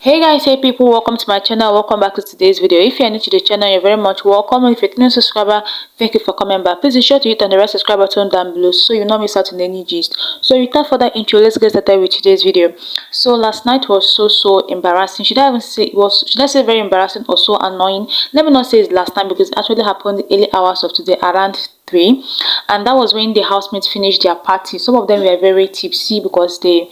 Hey guys, hey people, welcome to my channel. Welcome back to today's video. If you're new to the channel, you're very much welcome. If you're a new subscriber, thank you for coming back. Please be sure to hit on the red subscribe button down below so you not miss out on any gist. So without further intro, let's get started with today's video. So last night was so embarrassing. Should I even say it was, should I say very embarrassing or so annoying? Let me not say it's last time because it actually happened the early hours of today around 3, and that was when the housemates finished their party. Some of them were very tipsy because they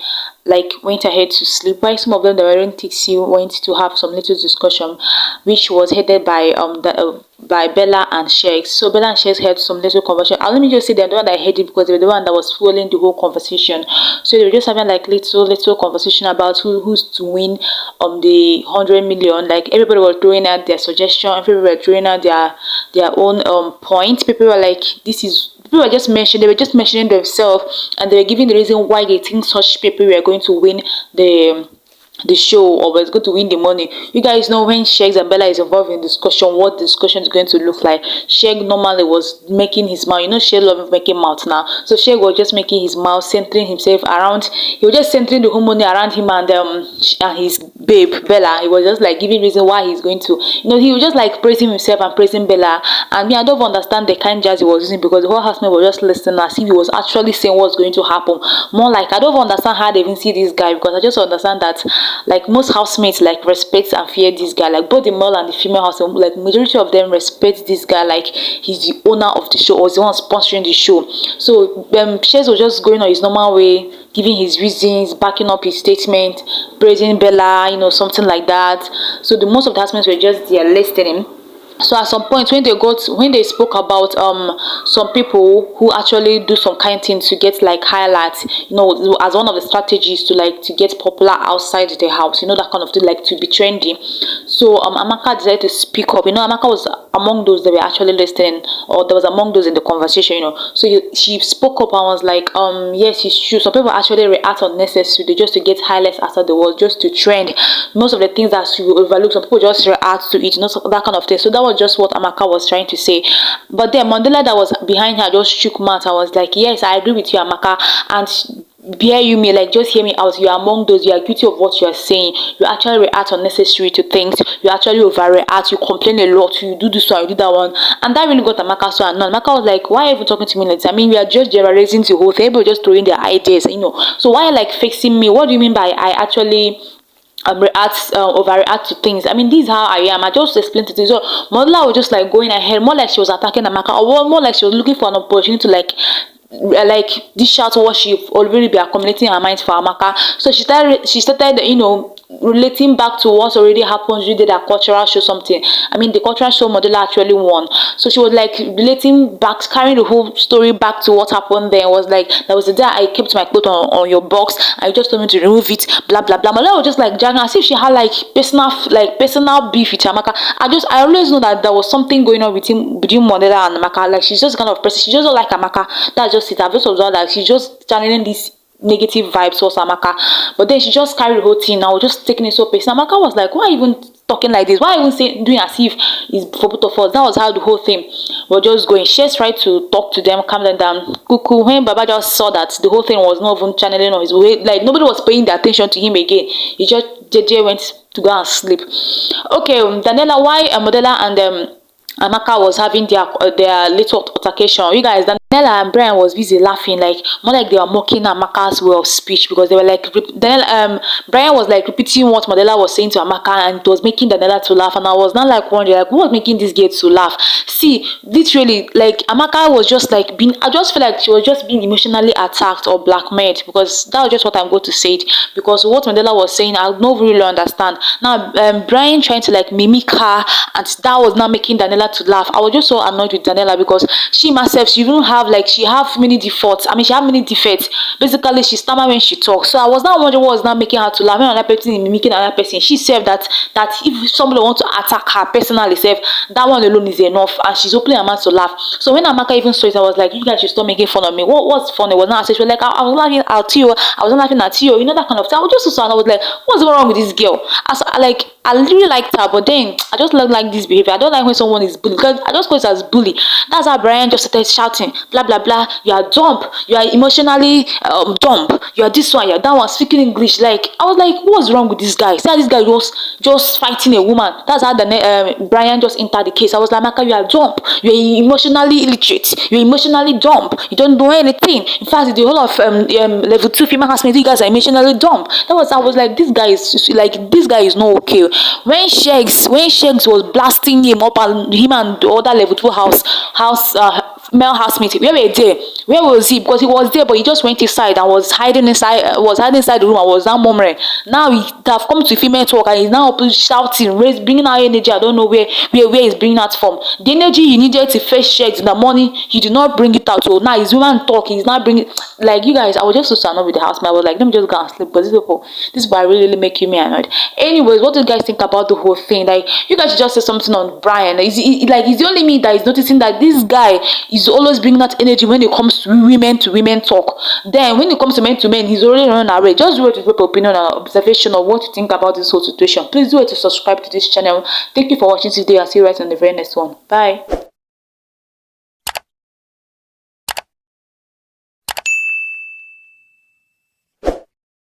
went ahead to sleep, while some of them that weren't tipsy went to have some little discussion, which was headed by by Bella and Shakes. So Bella and Shakes had some little conversation. And let me just say they're the one that heard it because they were the one that was fueling the whole conversation. So they were just having like little conversation about who's to win the 100 million. Like everybody was throwing out their suggestion, everybody were throwing out their own points. People were like, people were just mentioning, they were just mentioning themselves, and they were giving the reason why they think such people were going to win the show or was going to win the money. You guys know when Shakes and Bella is involved in discussion, what the discussion is going to look like. Shake normally was making his mouth, you know, Shake love making mouth now. So Shake was just making his mouth, centering himself around, he was just centering the whole money around him and his babe Bella. He was just like giving reason why he's going to, you know, he was just like praising himself and praising Bella. And me, I don't understand the kind jazz he was using because the whole housemate was just listening as if he was actually saying what's going to happen. More like, I don't understand how they even see this guy, because I just understand that like most housemates like respect and fear this guy, like both the male and the female housemate, like majority of them respect this guy, like he's the owner of the show or the one sponsoring the show. So Shakes was just going on his normal way, giving his reasons, backing up his statement, praising Bella, you know, something like that. So the most of the housemates were just there listening. So at some point when they spoke about some people who actually do some kind thing to get like highlights, you know, as one of the strategies to get popular outside the house, you know, that kind of thing, like to be trendy. So Amaka decided to speak up. You know, Amaka was among those that were actually listening, or there was among those in the conversation, you know. So she spoke up and was like, yes, it's true. Some people actually react unnecessarily just to get highlights outside the world, just to trend. Most of the things that you overlook, some people just react to it, you know, so that kind of thing. So that was just what Amaka was trying to say. But then Mandela that was behind her just shook mouth. I was like, yes, I agree with you, Amaka, and bear you me, like just hear me out. You are among those, you are guilty of what you are saying. You actually react unnecessary to things, you actually overreact, you complain a lot, you do this one, you do that one. And that really got Amaka so annoyed. Amaka was like, why are you even talking to me like this? I mean, we are just generalizing the whole thing, everybody just throwing their ideas, you know. So why are you like fixing me? What do you mean by I actually overreact to things? I mean, this is how I am. I just explained it. So Modela was just like going ahead, more like she was attacking Amaka, or more like she was looking for an opportunity to like dish out what she already been accumulating in her mind for Amaka. So she started, you know, relating back to what already happened. She did a cultural show something. I mean, the cultural show Modela actually won. So she was like relating back, carrying the whole story back to what happened there. Was like, there was a day I kept my clothes on your box and you just told me to remove it, blah blah blah. Modela was just like dragging as if she had like personal beef with Amaka. I always know that there was something going on between Modela and Amaka. Like she's just kind of person, she just don't like Amaka. That's just it. I've just observed that she's just channeling this negative vibes towards Amaka. But then she just carried the whole thing. I was just taking it so personal. Amaka was like, why even talking like this? Why even doing as if it's for both of us? That was how the whole thing was just going. She just tried to talk to them, calm them down. Cuckoo. When Baba just saw that the whole thing was not even channeling on his way, like nobody was paying the attention to him again, he just JJ went to go and sleep. Okay, Daniela, why Modela and Amaka was having their little altercation. You guys, Daniela and Brian was busy laughing, like more like they were mocking Amaka's way of speech, because they were like Brian was like repeating what Modela was saying to Amaka, and it was making Daniela to laugh. And I was not like wondering, like, what was making this girl to laugh? See, literally, like Amaka was just like being, I just feel like she was just being emotionally attacked or blackmailed, because that was just what I'm going to say it. Because what Modela was saying, I don't really understand. Now, Brian trying to like mimic her, and that was not making Daniela to laugh. I was just so annoyed with Daniela, because she myself, she even have like, she have many defaults. I mean, she have many defects. Basically, she stammer when she talks. So I was not wondering what was not making her to laugh. When another person is mimicking another person, she said that if somebody wants to attack her personally, that one alone is enough, and she's opening her mouth to laugh. So when Amaka even saw it, I was like, you guys should stop making fun of me. What's funny? It was not actually like I was laughing at you. I was laughing at you. You know, that kind of thing. I was just so sad. I was like, what's wrong with this girl? I really liked her, but then I just don't like this behavior. I don't like when someone is bullied, because I just call it as bully. That's how Bryan just started shouting, blah blah blah. You are dumb. You are emotionally dumb. You are this one. You are that one. Speaking English, like I was like, what's wrong with this guy? See how this guy was just fighting a woman. That's how Bryan just entered the case. I was like, Amaka, you are dumb. You are emotionally illiterate. You are emotionally dumb. You don't know anything. In fact, the whole of level 2 female housemate, you guys are emotionally dumb. I was like, this guy is not okay. When Shegs was blasting him up, and him and the other level 2 male housemate, where were they? Where was he? Because he was there, but he just went inside and was hiding inside the room and was now murmuring. Now he have come to female talk and he's now shouting, bringing out energy. I don't know where he's bringing that from. The energy he needed to face Shegs in the morning, he did not bring it out. So now his woman talk, he's not bringing, like, you guys, I was just so annoyed with the housemate. I was like, let me just go and sleep, because this boy really making me annoyed. Anyways, what do you guys think about the whole thing? Like, you guys should just say something on Bryan. Is the only me that is noticing that this guy is always bringing that energy when it comes to women talk. Then when it comes to men, he's already running away. Just do it to drop opinion and observation of what you think about this whole situation. Please do it to subscribe to this channel. Thank you for watching this video, and see you right on the very next one. Bye.